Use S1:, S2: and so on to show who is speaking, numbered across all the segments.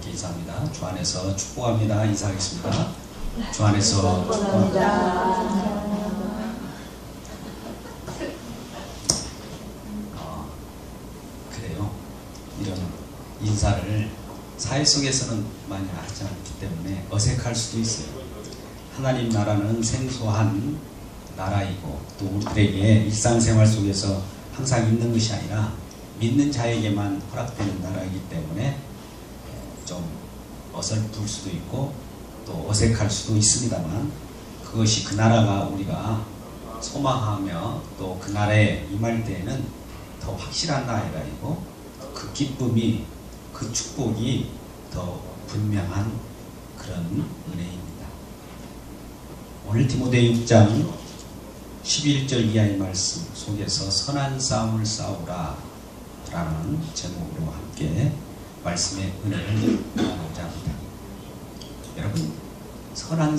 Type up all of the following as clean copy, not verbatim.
S1: 함께 인사합니다. 주 안에서 축복합니다. 인사하겠습니다. 주 안에서 축복합니다. 그래요. 이런 인사를 사회 속에서는 많이 하지 않기 때문에 어색할 수도 있어요. 하나님 나라는 생소한 나라이고 또 우리들에게 일상생활 속에서 항상 있는 것이 아니라 믿는 자에게만 허락되는 나라이기 때문에 좀 어설플 수도 있고 또 어색할 수도 있습니다만, 그것이 그 나라가 우리가 소망하며 또 그 나라에 임할 때에는 더 확실한 나라이고 그 기쁨이, 그 축복이 더 분명한 그런 은혜입니다. 오늘 디모데 6장 11절 이하의 말씀 속에서 선한 싸움을 싸우라 라는 제목으로 함께 말씀의 은혜를 나누고자 합니다. 여러분, 선한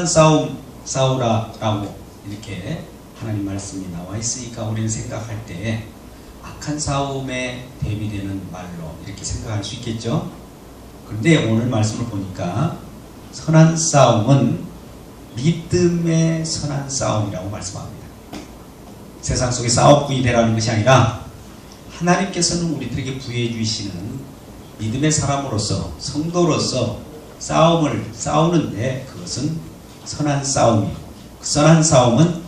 S1: 싸움 싸우라 라고 이렇게 하나님 말씀이 나와 있으니까 우리는 생각할 때 악한 싸움에 대비되는 말로 이렇게 생각할 수 있겠죠. 그런데 오늘 말씀을 보니까 선한 싸움은 믿음의 선한 싸움이라고 말씀합니다. 세상 속에 싸움꾼이 되라는 것이 아니라 하나님께서는 우리들에게 부여해 주시는 믿음의 사람으로서, 성도로서 싸움을 싸우는데 그것은 선한 싸움이고, 그 선한 싸움은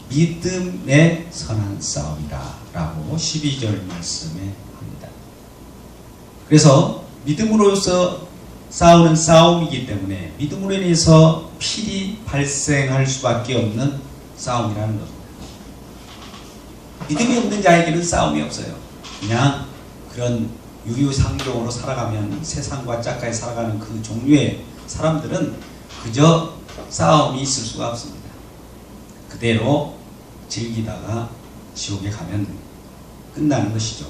S1: 믿음의 선한 싸움이다 라고 12절 말씀에 합니다. 그래서 믿음으로서 싸우는 싸움이기 때문에 믿음으로 인해서 필히 발생할 수밖에 없는 싸움이라는 겁니다. 믿음이 없는 자에게는 싸움이 없어요. 그냥 그런 유유상종으로 살아가면, 세상과 짝가에 살아가는 그 종류의 사람들은 그저 싸움이 있을 수가 없습니다. 그대로 즐기다가 지옥에 가면 끝나는 것이죠.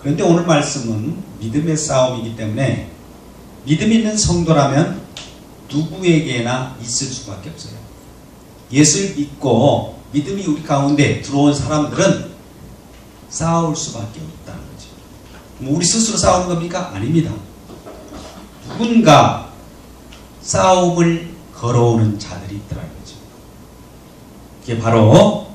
S1: 그런데 오늘 말씀은 믿음의 싸움이기 때문에 믿음 있는 성도라면 누구에게나 있을 수밖에 없어요. 예수를 믿고 믿음이 우리 가운데 들어온 사람들은 싸울 수밖에 없다는 거죠. 뭐 우리 스스로 싸우는 겁니까? 아닙니다. 누군가 싸움을 걸어오는 자들이 있더라는 거죠. 그게 바로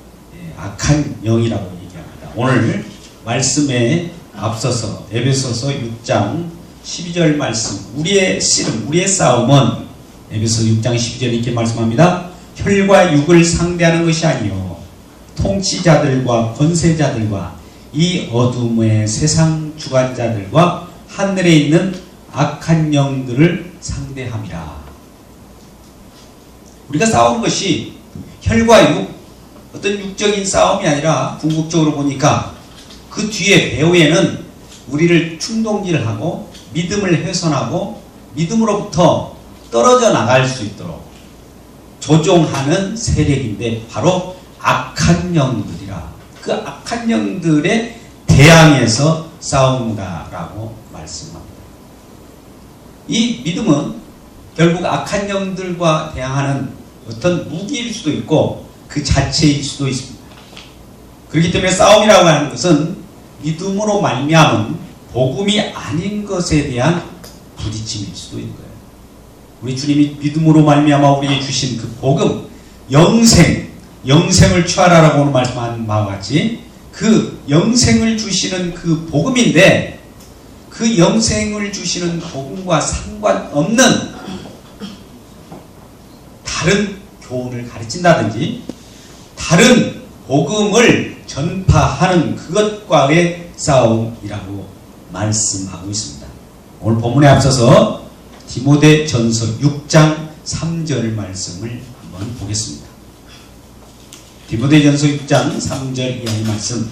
S1: 악한 영이라고 얘기합니다. 오늘 말씀에 앞서서 에베소서 6장 12절 말씀, 우리의 씨름, 우리의 싸움은 에베소 6장 12절 이렇게 말씀합니다. 혈과 육을 상대하는 것이 아니요 통치자들과 권세자들과 이 어둠의 세상 주관자들과 하늘에 있는 악한 영들을 상대함이라. 우리가 싸우는 것이 혈과 육, 어떤 육적인 싸움이 아니라 궁극적으로 보니까 그 뒤에 배후에는 우리를 충동질하고 믿음을 훼손하고 믿음으로부터 떨어져 나갈 수 있도록 조종하는 세력인데 바로 악한 영들이라. 그 악한 영들에 대항해서 싸운다라고 말씀합니다. 이 믿음은 결국 악한 영들과 대항하는 어떤 무기일 수도 있고 그 자체일 수도 있습니다. 그렇기 때문에 싸움이라고 하는 것은 믿음으로 말미암은 복음이 아닌 것에 대한 부딪힘일 수도 있는 거예요. 우리 주님이 믿음으로 말미암아 우리에게 주신 그 복음, 영생을 취하라라고 오늘 말씀한 바와 같이 그 영생을 주시는 그 복음인데, 그 영생을 주시는 복음과 상관없는 다른 교훈을 가르친다든지 다른 복음을 전파하는 그것과의 싸움이라고 말씀하고 있습니다. 오늘 본문에 앞서서 디모데 전서 6장 3절 말씀을 한번 보겠습니다. 디모데 전서 6장 3절 이하의 말씀.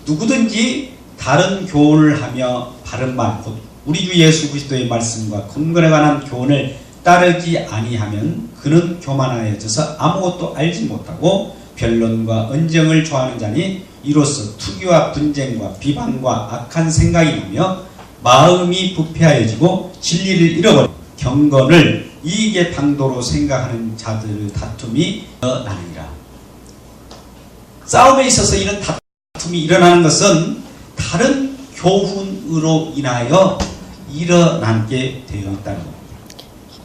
S1: 누구든지 다른 교훈을 하며 바른 말, 곧 우리 주 예수 그리스도의 말씀과 근거에 관한 교훈을 따르지 아니하면 그는 교만하여져서 아무것도 알지 못하고 변론과 언쟁을 좋아하는 자니 이로써 투기와 분쟁과 비방과 악한 생각이 나며 마음이 부패하여지고 진리를 잃어버리고 경건을 이익의 방도로 생각하는 자들의 다툼이 일어나느니라. 싸움에 있어서 이런 다툼이 일어나는 것은 다른 교훈으로 인하여 일어나게 되어 있다는 겁니다.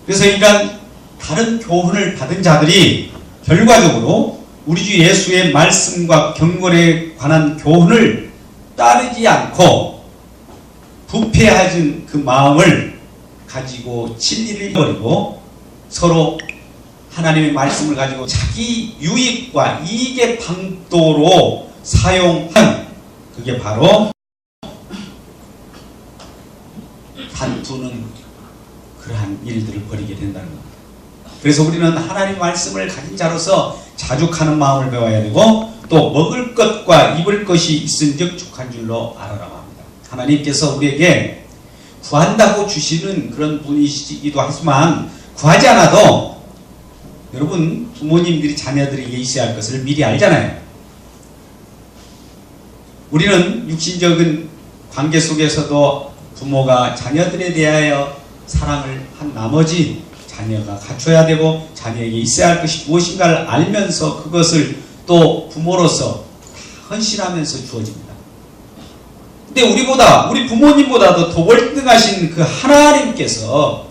S1: 그래서 이러한 다른 교훈을 받은 자들이 결과적으로 우리 주 예수의 말씀과 경건에 관한 교훈을 따르지 않고 부패하진 그 마음을 가지고 진리를 버리고 서로 하나님의 말씀을 가지고 자기 유익과 이익의 방도로 사용한, 그게 바로 다투는 그러한 일들을 벌이게 된다는 겁니다. 그래서 우리는 하나님 말씀을 가진 자로서 자족하는 마음을 배워야 되고, 또 먹을 것과 입을 것이 있은즉 족한 줄로 알아라고 합니다. 하나님께서 우리에게 구한다고 주시는 그런 분이시기도 하지만, 구하지 않아도 여러분 부모님들이 자녀들에게 있어야 할 것을 미리 알잖아요. 우리는 육신적인 관계 속에서도 부모가 자녀들에 대하여 사랑을 한 나머지 자녀가 갖춰야 되고 자녀에게 있어야 할 것이 무엇인가를 알면서 그것을 또 부모로서 헌신하면서 주어집니다. 근데 우리 부모님보다도 더 월등하신 그 하나님께서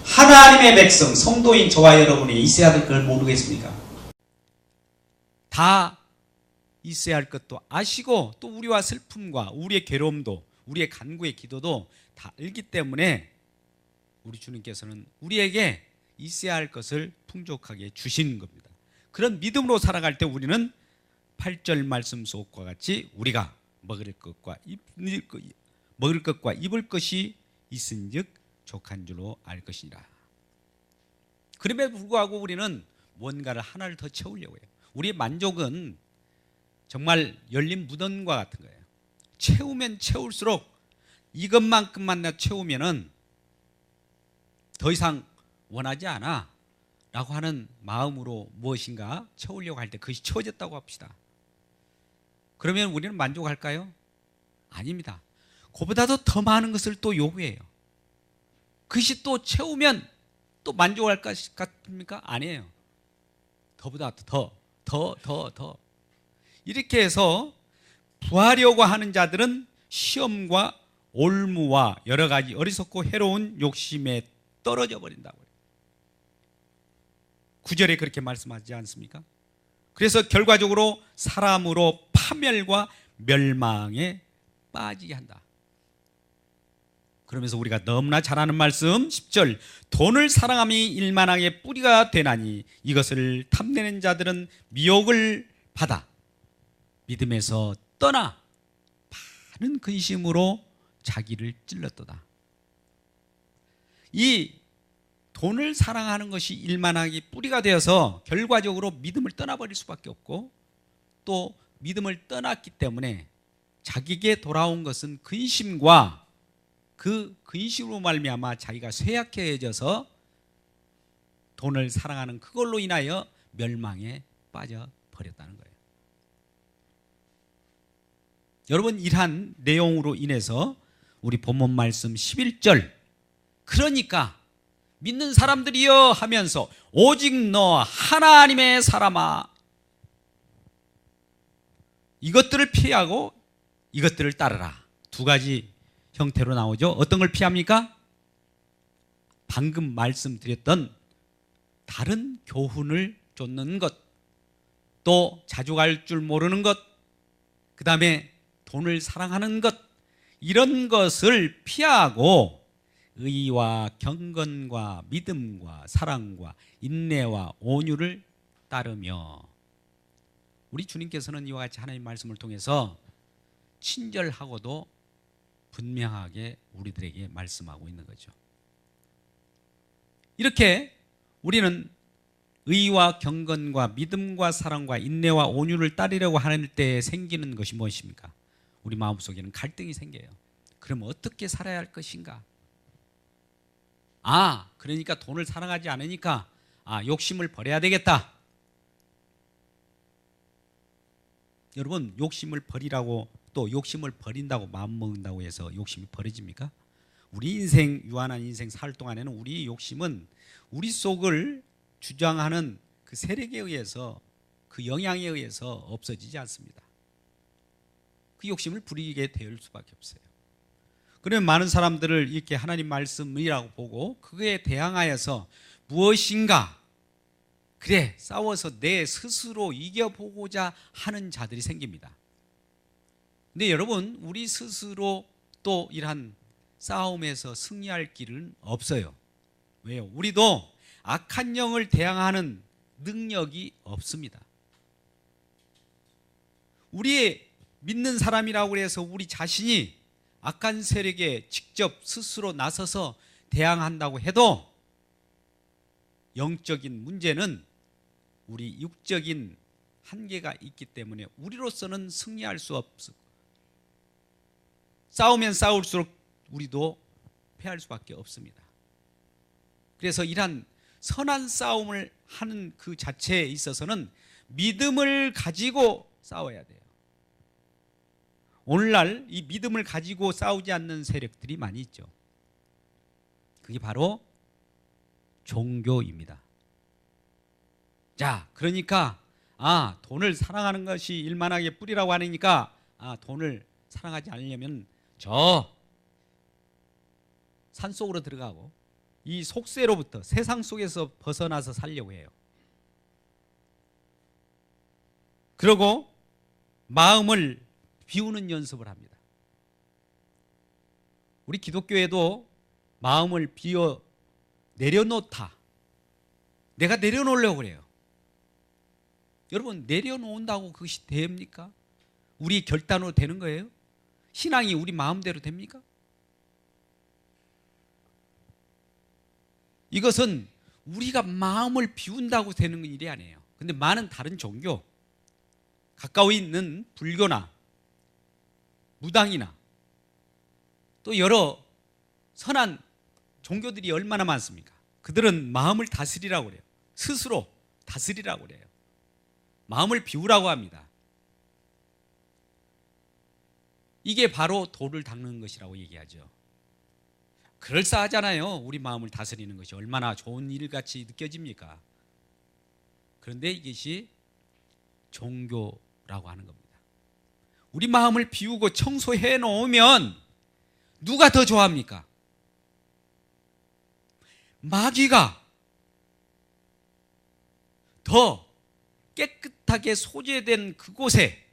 S1: 하나님의 백성, 성도인 저와 여러분이 있어야 될 걸 모르겠습니까? 다 있어야 할 것도 아시고, 또 우리와 슬픔과 우리의 괴로움도, 우리의 간구의 기도도 다 알기 때문에 우리 주님께서는 우리에게 있어야 할 것을 풍족하게 주시는 겁니다. 그런 믿음으로 살아갈 때 우리는 8절 말씀 속과 같이 우리가 먹을 것과 입을 것이 있은즉 족한 줄로 알 것이니라. 그럼에도 불구하고 우리는 뭔가를 하나를 더 채우려고 해요. 우리의 만족은 정말 열린 무덤과 같은 거예요. 채우면 채울수록 이것만큼만 채우면은 더 이상 원하지 않아 라고 하는 마음으로 무엇인가 채우려고 할 때 그것이 채워졌다고 합시다. 그러면 우리는 만족할까요? 아닙니다. 그보다도 더 많은 것을 또 요구해요. 그것이 또 채우면 또 만족할 것 같습니까? 아니에요. 더보다 더. 이렇게 해서 부하려고 하는 자들은 시험과 올무와 여러 가지 어리석고 해로운 욕심에 떨어져 버린다고요. 9절에 그렇게 말씀하지 않습니까? 그래서 결과적으로 사람으로 파멸과 멸망에 빠지게 한다. 그러면서 우리가 너무나 잘 아는 말씀 10절, 돈을 사랑함이 일만하게 뿌리가 되나니 이것을 탐내는 자들은 미혹을 받아 믿음에서 떠나 많은 근심으로 자기를 찔렀도다. 이 돈을 사랑하는 것이 일만하게 뿌리가 되어서 결과적으로 믿음을 떠나버릴 수밖에 없고, 또 믿음을 떠났기 때문에 자기에게 돌아온 것은 근심과 그 근심으로 말미암아 자기가 쇠약해져서 돈을 사랑하는 그걸로 인하여 멸망에 빠져버렸다는 거예요. 여러분, 이러한 내용으로 인해서 우리 본문 말씀 11절, 그러니까 믿는 사람들이여 하면서 오직 너 하나님의 사람아, 이것들을 피하고 이것들을 따르라. 두 가지 형태로 나오죠. 어떤 걸 피합니까? 방금 말씀드렸던 다른 교훈을 쫓는 것, 또 자족할 줄 모르는 것, 그 다음에 돈을 사랑하는 것, 이런 것을 피하고 의와 경건과 믿음과 사랑과 인내와 온유를 따르며, 우리 주님께서는 이와 같이 하나님의 말씀을 통해서 친절하고도 분명하게 우리들에게 말씀하고 있는 거죠. 이렇게 우리는 의와 경건과 믿음과 사랑과 인내와 온유를 따르려고 하는 때 생기는 것이 무엇입니까? 우리 마음속에는 갈등이 생겨요. 그럼 어떻게 살아야 할 것인가? 그러니까 돈을 사랑하지 않으니까 욕심을 버려야 되겠다. 여러분, 욕심을 버리라고, 또 욕심을 버린다고 마음먹는다고 해서 욕심이 버려집니까? 우리 인생, 유한한 인생 살 동안에는 우리 욕심은 우리 속을 주장하는 그 세력에 의해서, 그 영향에 의해서 없어지지 않습니다. 그 욕심을 부리게 될 수밖에 없어요. 그러면 많은 사람들을 이렇게 하나님 말씀이라고 보고 그거에 대항하여서 무엇인가 그래 싸워서 내 스스로 이겨보고자 하는 자들이 생깁니다. 근데 여러분, 우리 스스로 또 이러한 싸움에서 승리할 길은 없어요. 왜요? 우리도 악한 영을 대항하는 능력이 없습니다. 우리의 믿는 사람이라고 해서 우리 자신이 악한 세력에 직접 스스로 나서서 대항한다고 해도 영적인 문제는 우리 육적인 한계가 있기 때문에 우리로서는 승리할 수 없어. 싸우면 싸울수록 우리도 패할 수밖에 없습니다. 그래서 이러한 선한 싸움을 하는 그 자체에 있어서는 믿음을 가지고 싸워야 돼요. 오늘날 이 믿음을 가지고 싸우지 않는 세력들이 많이 있죠. 그게 바로 종교입니다. 자, 그러니까 돈을 사랑하는 것이 일만하게 뿌리라고 하니까 돈을 사랑하지 않으려면 저 산속으로 들어가고 이 속세로부터 세상 속에서 벗어나서 살려고 해요. 그리고 마음을 비우는 연습을 합니다. 우리 기독교에도 마음을 비워 내려놓다. 내가 내려놓으려고 그래요. 여러분, 내려놓는다고 그것이 됩니까? 우리 결단으로 되는 거예요? 신앙이 우리 마음대로 됩니까? 이것은 우리가 마음을 비운다고 되는 일이 아니에요. 근데 많은 다른 종교, 가까이 있는 불교나 무당이나 또 여러 선한 종교들이 얼마나 많습니까? 그들은 마음을 다스리라고 그래요. 스스로 다스리라고 그래요. 마음을 비우라고 합니다. 이게 바로 돌을 닦는 것이라고 얘기하죠. 그럴싸하잖아요. 우리 마음을 다스리는 것이 얼마나 좋은 일같이 느껴집니까? 그런데 이것이 종교라고 하는 겁니다. 우리 마음을 비우고 청소해 놓으면 누가 더 좋아합니까? 마귀가 더 깨끗하게 소재된 그곳에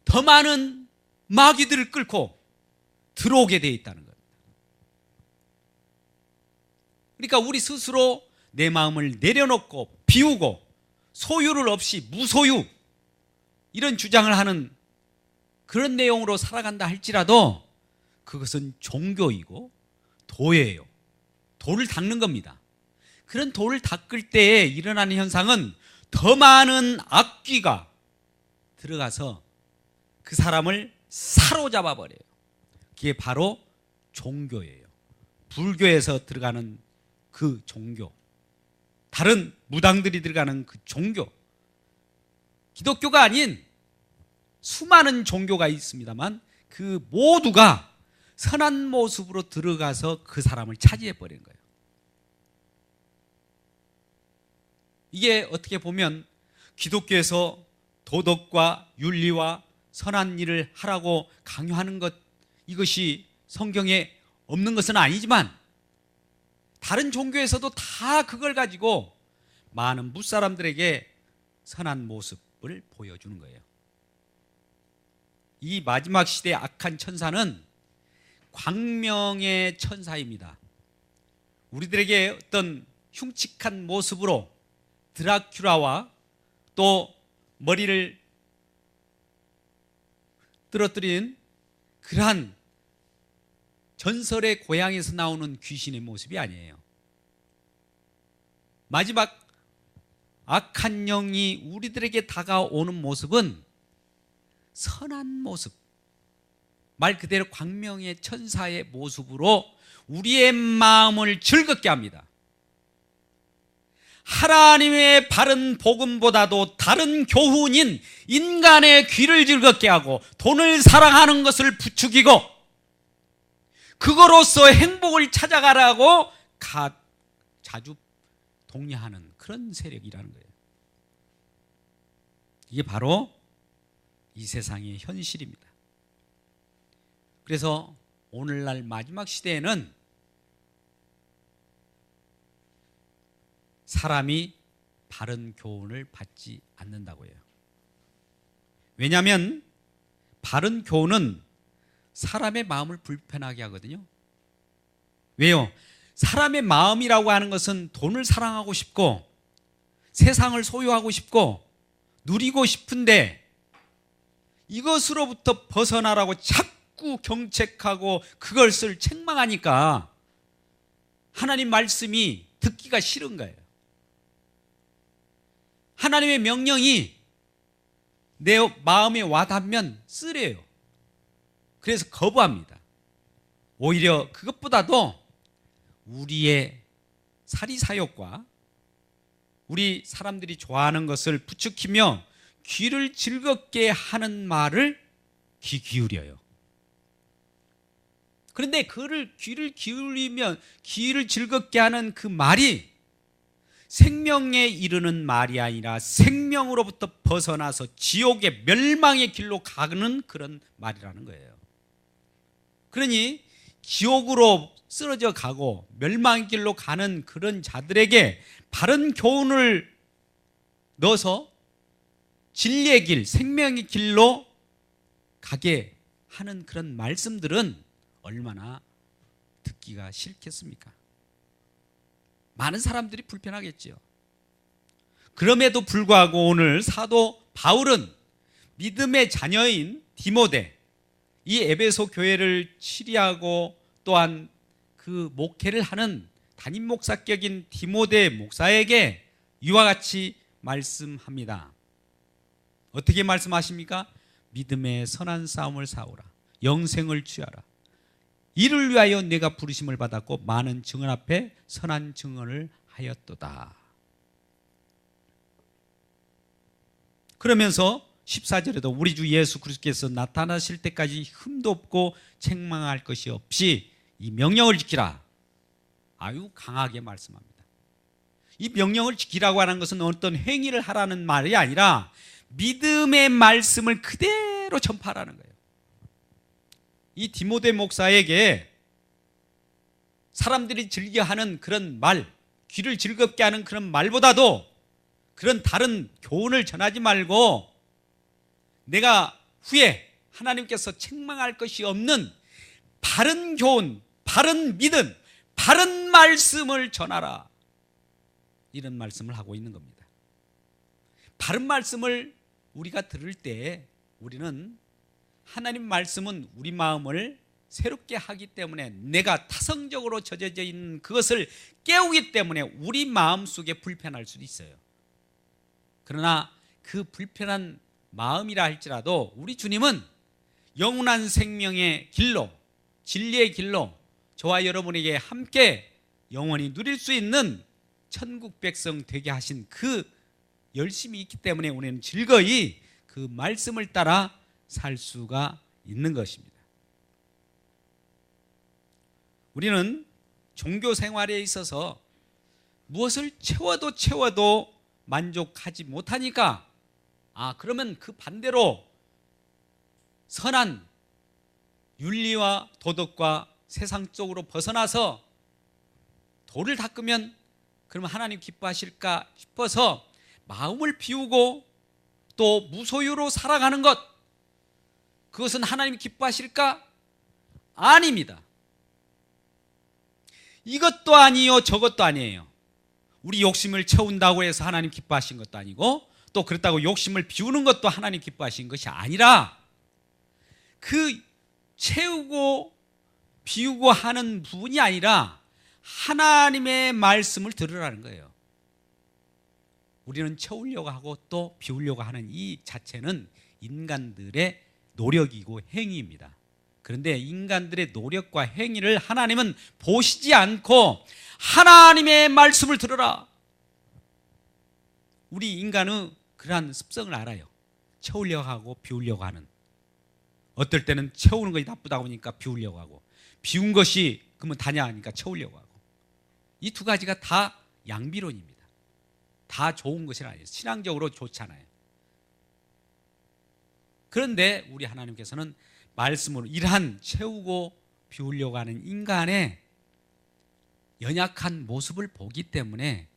S1: 더 많은 마귀들을 끌고 들어오게 되어 있다는 겁니다. 그러니까 우리 스스로 내 마음을 내려놓고 비우고 소유를 없이 무소유 이런 주장을 하는 그런 내용으로 살아간다 할지라도 그것은 종교이고 도예요. 돌을 닦는 겁니다. 그런 돌을 닦을 때에 일어나는 현상은 더 많은 악귀가 들어가서 그 사람을 사로잡아 버려요. 그게 바로 종교예요. 불교에서 들어가는 그 종교, 다른 무당들이 들어가는 그 종교, 기독교가 아닌 수많은 종교가 있습니다만 그 모두가 선한 모습으로 들어가서 그 사람을 차지해 버리는 거예요. 이게 어떻게 보면 기독교에서 도덕과 윤리와 선한 일을 하라고 강요하는 것, 이것이 성경에 없는 것은 아니지만 다른 종교에서도 다 그걸 가지고 많은 무사람들에게 선한 모습을 보여주는 거예요. 이 마지막 시대의 악한 천사는 광명의 천사입니다. 우리들에게 어떤 흉측한 모습으로 드라큘라와 또 머리를 떨어뜨린 그러한 전설의 고향에서 나오는 귀신의 모습이 아니에요. 마지막 악한 영이 우리들에게 다가오는 모습은 선한 모습, 말 그대로 광명의 천사의 모습으로 우리의 마음을 즐겁게 합니다. 하나님의 바른 복음보다도 다른 교훈인 인간의 귀를 즐겁게 하고 돈을 사랑하는 것을 부추기고 그거로서 행복을 찾아가라고 자주 독려하는 그런 세력이라는 거예요. 이게 바로 이 세상의 현실입니다. 그래서 오늘날 마지막 시대에는 사람이 바른 교훈을 받지 않는다고 해요. 왜냐하면 바른 교훈은 사람의 마음을 불편하게 하거든요. 왜요? 사람의 마음이라고 하는 것은 돈을 사랑하고 싶고 세상을 소유하고 싶고 누리고 싶은데 이것으로부터 벗어나라고 자꾸 경책하고 그것을 책망하니까 하나님 말씀이 듣기가 싫은 거예요. 하나님의 명령이 내 마음에 와닿으면 쓰레요. 그래서 거부합니다. 오히려 그것보다도 우리의 사리사욕과 우리 사람들이 좋아하는 것을 부추기며 귀를 즐겁게 하는 말을 귀 기울여요. 그런데 그를 귀를 기울이면 귀를 즐겁게 하는 그 말이 생명에 이르는 말이 아니라 생명으로부터 벗어나서 지옥의 멸망의 길로 가는 그런 말이라는 거예요. 그러니 지옥으로 쓰러져 가고 멸망의 길로 가는 그런 자들에게 바른 교훈을 넣어서 진리의 길, 생명의 길로 가게 하는 그런 말씀들은 얼마나 듣기가 싫겠습니까? 많은 사람들이 불편하겠지요. 그럼에도 불구하고 오늘 사도 바울은 믿음의 자녀인 디모데, 이 에베소 교회를 치리하고 또한 그 목회를 하는 담임 목사격인 디모데 목사에게 이와 같이 말씀합니다. 어떻게 말씀하십니까? 믿음의 선한 싸움을 싸우라. 영생을 취하라. 이를 위하여 내가 부르심을 받았고 많은 증언 앞에 선한 증언을 하였도다. 그러면서 14절에도 우리 주 예수 그리스도께서 나타나실 때까지 흠도 없고 책망할 것이 없이 이 명령을 지키라. 아유 강하게 말씀합니다. 이 명령을 지키라고 하는 것은 어떤 행위를 하라는 말이 아니라 믿음의 말씀을 그대로 전파하라는 거예요. 이 디모데 목사에게 사람들이 즐겨하는 그런 말, 귀를 즐겁게 하는 그런 말보다도 그런 다른 교훈을 전하지 말고 내가 후에 하나님께서 책망할 것이 없는 바른 교훈, 바른 믿음, 바른 말씀을 전하라. 이런 말씀을 하고 있는 겁니다. 바른 말씀을 우리가 들을 때 우리는 하나님 말씀은 우리 마음을 새롭게 하기 때문에 내가 타성적으로 젖어져 있는 그것을 깨우기 때문에 우리 마음속에 불편할 수도 있어요. 그러나 그 불편한 마음이라 할지라도 우리 주님은 영원한 생명의 길로, 진리의 길로 저와 여러분에게 함께 영원히 누릴 수 있는 천국 백성 되게 하신 그 열심이 있기 때문에 우리는 즐거이 그 말씀을 따라 살 수가 있는 것입니다. 우리는 종교 생활에 있어서 무엇을 채워도 만족하지 못하니까 그러면 그 반대로 선한 윤리와 도덕과 세상 쪽으로 벗어나서 돌을 닦으면 그러면 하나님 기뻐하실까 싶어서 마음을 비우고 또 무소유로 살아가는 것, 그것은 하나님 기뻐하실까? 아닙니다. 이것도 아니요 저것도 아니에요. 우리 욕심을 채운다고 해서 하나님 기뻐하신 것도 아니고 또 그렇다고 욕심을 비우는 것도 하나님 기뻐하신 것이 아니라 그 채우고 비우고 하는 부분이 아니라 하나님의 말씀을 들으라는 거예요. 우리는 채우려고 하고 또 비우려고 하는 이 자체는 인간들의 노력이고 행위입니다. 그런데 인간들의 노력과 행위를 하나님은 보시지 않고 하나님의 말씀을 들으라. 우리 인간은 그러한 습성을 알아요. 채우려고 하고 비우려고 하는. 어떨 때는 채우는 것이 나쁘다고 하니까 비우려고 하고, 비운 것이 그러면 다냐 하니까 채우려고 하고. 이 두 가지가 다 양비론입니다. 다 좋은 것이 아니에요. 신앙적으로 좋잖아요. 그런데 우리 하나님께서는 말씀으로 이러한 채우고
S2: 비우려고 하는 인간의 연약한 모습을 보기 때문에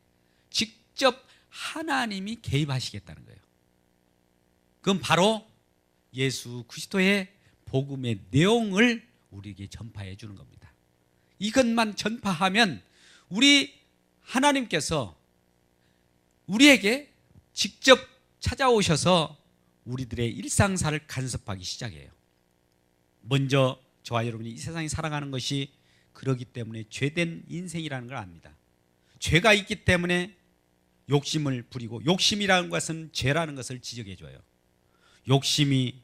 S2: 직접 하나님이 개입하시겠다는 거예요. 그건 바로 예수 그리스도의 복음의 내용을 우리에게 전파해 주는 겁니다. 이것만 전파하면 우리 하나님께서 우리에게 직접 찾아오셔서 우리들의 일상사를 간섭하기 시작해요. 먼저 저와 여러분이 이 세상에 살아가는 것이 그러기 때문에 죄된 인생이라는 걸 압니다. 죄가 있기 때문에 욕심을 부리고, 욕심이라는 것은 죄라는 것을 지적해 줘요. 욕심이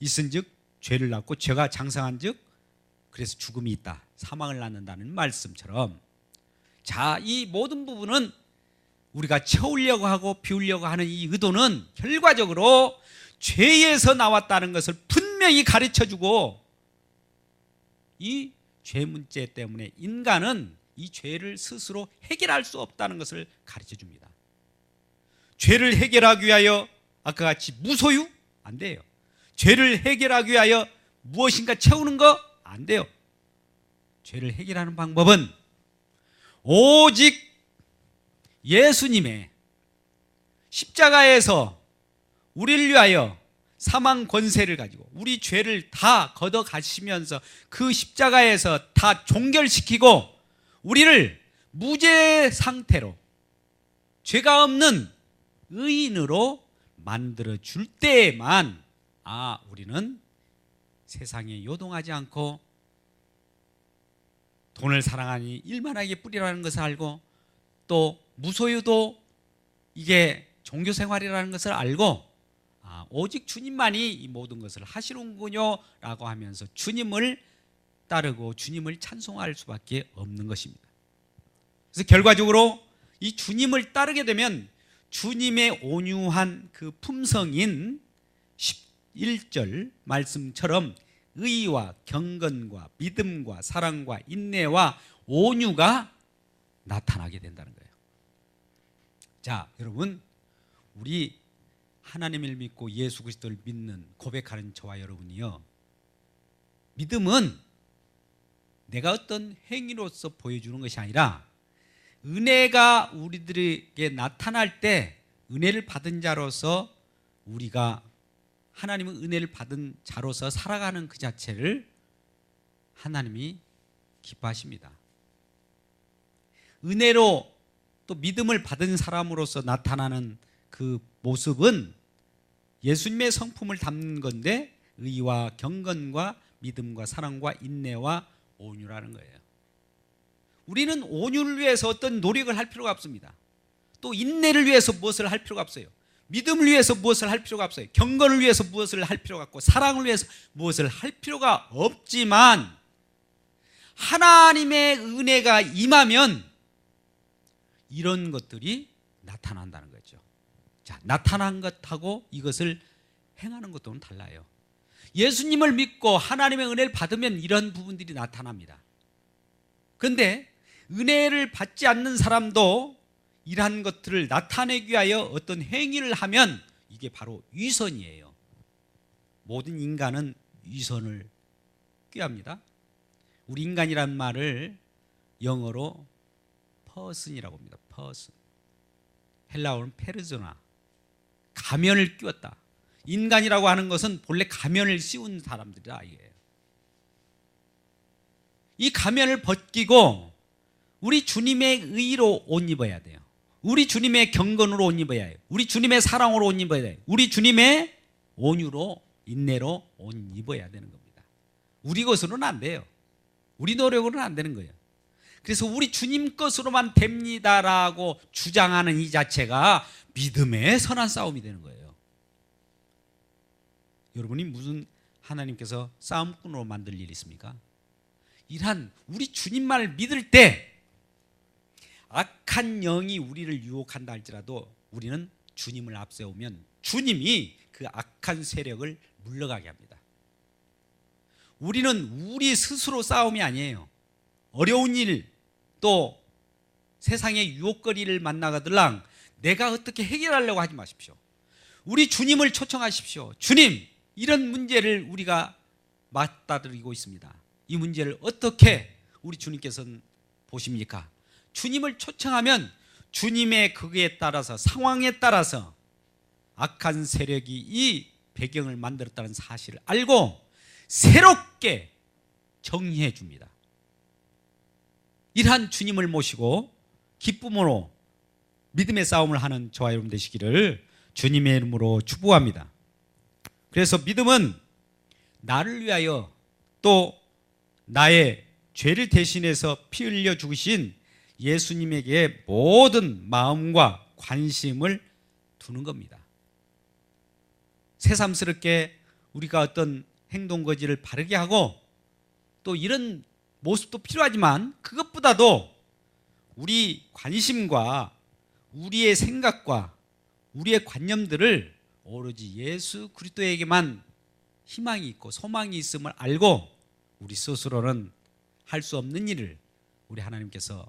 S2: 있은즉 죄를 낳고, 죄가 장성한즉 그래서 죽음이 있다, 사망을 낳는다는 말씀처럼, 자, 이 모든 부분은 우리가 채우려고 하고 비우려고 하는 이 의도는 결과적으로 죄에서 나왔다는 것을 분명히 가르쳐주고, 이 죄 문제 때문에 인간은 이 죄를 스스로 해결할 수 없다는 것을 가르쳐줍니다. 죄를 해결하기 위하여 아까 같이 무소유? 안 돼요. 죄를 해결하기 위하여 무엇인가 채우는 거? 안 돼요. 죄를 해결하는 방법은 오직 예수님의 십자가에서 우리를 위하여 사망 권세를 가지고 우리 죄를 다 걷어가시면서 그 십자가에서 다 종결시키고 우리를 무죄 상태로 죄가 없는 의인으로 만들어 줄 때에만 우리는 세상에 요동하지 않고 돈을 사랑하니 일만하게 뿌리라는 것을 알고, 또 무소유도 이게 종교생활이라는 것을 알고, 오직 주님만이 이 모든 것을 하시는군요 라고 하면서 주님을 따르고 주님을 찬송할 수밖에 없는 것입니다. 그래서 결과적으로 이 주님을 따르게 되면 주님의 온유한 그 품성인 11절 말씀처럼 의와 경건과 믿음과 사랑과 인내와 온유가 나타나게 된다는 거예요. 자, 여러분, 우리 하나님을 믿고 예수 그리스도를 믿는 고백하는 저와 여러분이요, 믿음은 내가 어떤 행위로서 보여주는 것이 아니라 은혜가 우리들에게 나타날 때 은혜를 받은 자로서, 우리가 하나님의 은혜를 받은 자로서 살아가는 그 자체를 하나님이 기뻐하십니다. 은혜로 또 믿음을 받은 사람으로서 나타나는 그 모습은 예수님의 성품을 담는 건데, 의와 경건과 믿음과 사랑과 인내와 온유라는 거예요. 우리는 온유를 위해서 어떤 노력을 할 필요가 없습니다. 또 인내를 위해서 무엇을 할 필요가 없어요. 믿음을 위해서 무엇을 할 필요가 없어요. 경건을 위해서 무엇을 할 필요가 없고, 사랑을 위해서 무엇을 할 필요가 없지만, 하나님의 은혜가 임하면 이런 것들이 나타난다는 거죠. 자, 나타난 것하고 이것을 행하는 것과는 달라요. 예수님을 믿고 하나님의 은혜를 받으면 이런 부분들이 나타납니다. 그런데 은혜를 받지 않는 사람도 이러한 것들을 나타내기 위하여 어떤 행위를 하면 이게 바로 위선이에요. 모든 인간은 위선을 꾀합니다. 우리 인간이란 말을 영어로 person이라고 합니다. person. 헬라어는 페르소나, 가면을 끼웠다. 인간이라고 하는 것은 본래 가면을 씌운 사람들이다, 이게요. 이 가면을 벗기고 우리 주님의 의로 옷 입어야 돼요. 우리 주님의 경건으로 옷 입어야 해요. 우리 주님의 사랑으로 옷 입어야 돼요. 우리 주님의 온유로, 인내로 옷 입어야 되는 겁니다. 우리 것으로는 안 돼요. 우리 노력으로는 안 되는 거예요. 그래서 우리 주님 것으로만 됩니다라고 주장하는 이 자체가 믿음의 선한 싸움이 되는 거예요. 여러분이 무슨 하나님께서 싸움꾼으로 만들 일이 있습니까? 이러한 우리 주님만을 믿을 때 악한 영이 우리를 유혹한다 할지라도 우리는 주님을 앞세우면 주님이 그 악한 세력을 물러가게 합니다. 우리는 우리 스스로 싸움이 아니에요. 어려운 일, 또 세상의 유혹거리를 만나가들랑 내가 어떻게 해결하려고 하지 마십시오. 우리 주님을 초청하십시오. 주님, 이런 문제를 우리가 맞닥뜨리고 있습니다. 이 문제를 어떻게 우리 주님께서는 보십니까? 주님을 초청하면 주님의 그에 따라서, 상황에 따라서 악한 세력이 이 배경을 만들었다는 사실을 알고 새롭게 정리해 줍니다. 이러한 주님을 모시고 기쁨으로 믿음의 싸움을 하는 저와 여러분 되시기를 주님의 이름으로 축복합니다. 그래서 믿음은 나를 위하여 또 나의 죄를 대신해서 피 흘려 죽으신 예수님에게 모든 마음과 관심을 두는 겁니다. 새삼스럽게 우리가 어떤 행동거지를 바르게 하고 또 이런 모습도 필요하지만 그것보다도 우리 관심과 우리의 생각과 우리의 관념들을 오로지 예수 그리스도에게만 희망이 있고 소망이 있음을 알고 우리 스스로는 할 수 없는 일을 우리 하나님께서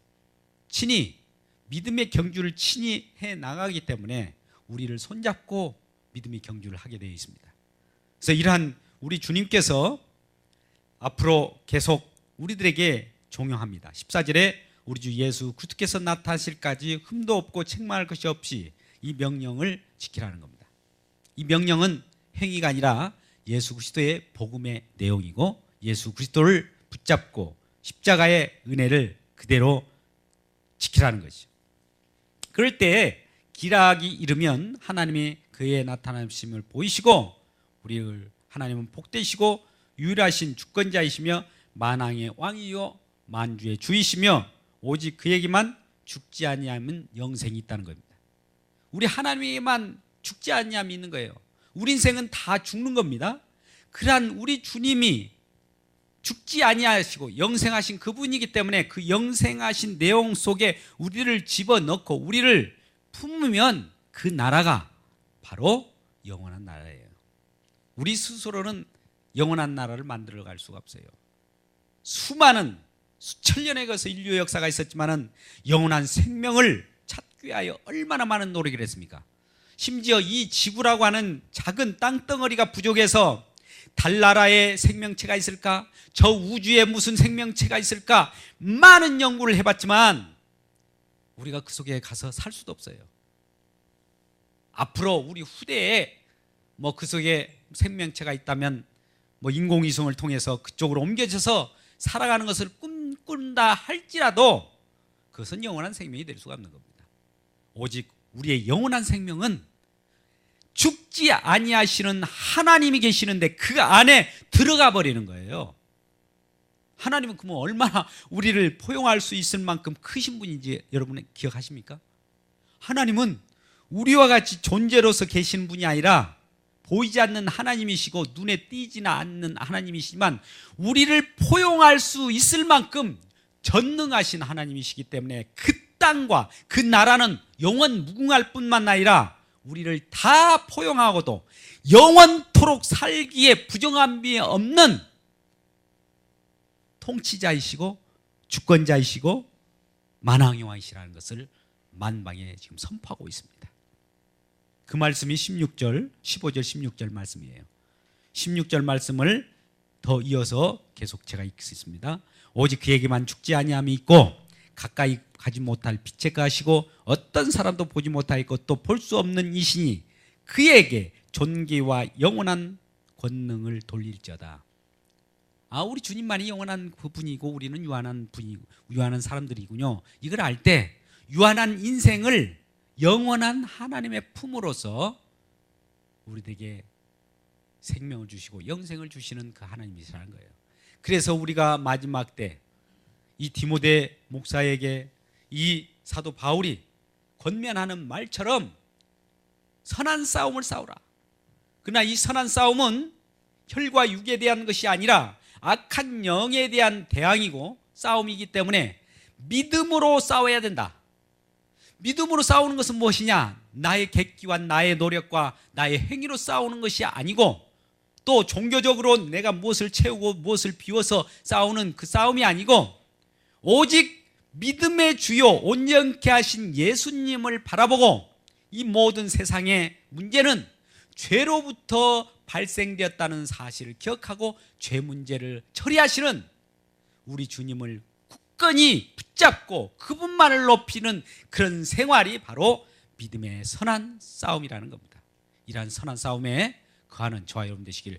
S2: 친히 믿음의 경주를 친히 해 나가기 때문에 우리를 손잡고 믿음의 경주를 하게 되어 있습니다. 그래서 이러한 우리 주님께서 앞으로 계속 우리들에게 종용합니다. 14절에 우리 주 예수 그리스도께서 나타나실까지 흠도 없고 책망할 것이 없이 이 명령을 지키라는 겁니다. 이 명령은 행위가 아니라 예수 그리스도의 복음의 내용이고 예수 그리스도를 붙잡고 십자가의 은혜를 그대로 지키라는 것이죠. 그럴 때 기락이 이르면 하나님이 그의 나타나심을 보이시고 우리를 하나님은 복되시고 유일하신 주권자이시며 만왕의 왕이요 만주의 주이시며 오직 그에게만 죽지 아니하면 영생이 있다는 겁니다. 우리 하나님에게만 죽지 아니함이 있는 거예요. 우리 인생은 다 죽는 겁니다. 그러한 우리 주님이 죽지 아니하시고 영생하신 그분이기 때문에 그 영생하신 내용 속에 우리를 집어넣고 우리를 품으면 그 나라가 바로 영원한 나라예요. 우리 스스로는 영원한 나라를 만들어갈 수가 없어요. 수많은 수천 년에 걸쳐 인류의 역사가 있었지만은 영원한 생명을 찾기 위하여 얼마나 많은 노력을 했습니까? 심지어 이 지구라고 하는 작은 땅덩어리가 부족해서 달나라에 생명체가 있을까? 저 우주에 무슨 생명체가 있을까? 많은 연구를 해봤지만 우리가 그 속에 가서 살 수도 없어요. 앞으로 우리 후대에 뭐 그 속에 생명체가 있다면 뭐 인공위성을 통해서 그쪽으로 옮겨져서 살아가는 것을 꿈꾼다 할지라도 그것은 영원한 생명이 될 수가 없는 겁니다. 오직 우리의 영원한 생명은 죽지 아니하시는 하나님이 계시는데 그 안에 들어가 버리는 거예요. 하나님은 그러면 얼마나 우리를 포용할 수 있을 만큼 크신 분인지 여러분 기억하십니까? 하나님은 우리와 같이 존재로서 계시는 분이 아니라 보이지 않는 하나님이시고 눈에 띄지는 않는 하나님이시지만 우리를 포용할 수 있을 만큼 전능하신 하나님이시기 때문에 그 땅과 그 나라는 영원 무궁할 뿐만 아니라 우리를 다 포용하고도 영원토록 살기에 부정함이 없는 통치자이시고 주권자이시고 만왕의 왕이시라는 것을 만방에 지금 선포하고 있습니다. 그 말씀이 16절, 15절, 16절 말씀이에요. 16절 말씀을 더 이어서 계속 제가 읽겠습니다. 오직 그에게만 죽지 아니함이 있고 가까이 가지 못할 빛에 가시고 어떤 사람도 보지 못하였고 또 볼 수 없는 이시니 그에게 존귀와 영원한 권능을 돌릴지어다. 우리 주님만이 영원한 그분이고 우리는 유한한 분이고 유한한 사람들이군요. 이걸 알 때 유한한 인생을 영원한 하나님의 품으로서 우리에게 생명을 주시고 영생을 주시는 그 하나님이시라는 거예요. 그래서 우리가 마지막 때 이 디모데 목사에게 이 사도 바울이 권면하는 말처럼 선한 싸움을 싸우라. 그러나 이 선한 싸움은 혈과 육에 대한 것이 아니라 악한 영에 대한 대항이고 싸움이기 때문에 믿음으로 싸워야 된다. 믿음으로 싸우는 것은 무엇이냐? 나의 객기와 나의 노력과 나의 행위로 싸우는 것이 아니고 또 종교적으로 내가 무엇을 채우고 무엇을 비워서 싸우는 그 싸움이 아니고 오직 믿음의 주요 온전케 하신 예수님을 바라보고 이 모든 세상의 문제는 죄로부터 발생되었다는 사실을 기억하고 죄 문제를 처리하시는 우리 주님을 굳건히 붙잡고 그분만을 높이는 그런 생활이 바로 믿음의 선한 싸움이라는 겁니다. 이러한 선한 싸움에 거하는 저와 여러분 되시길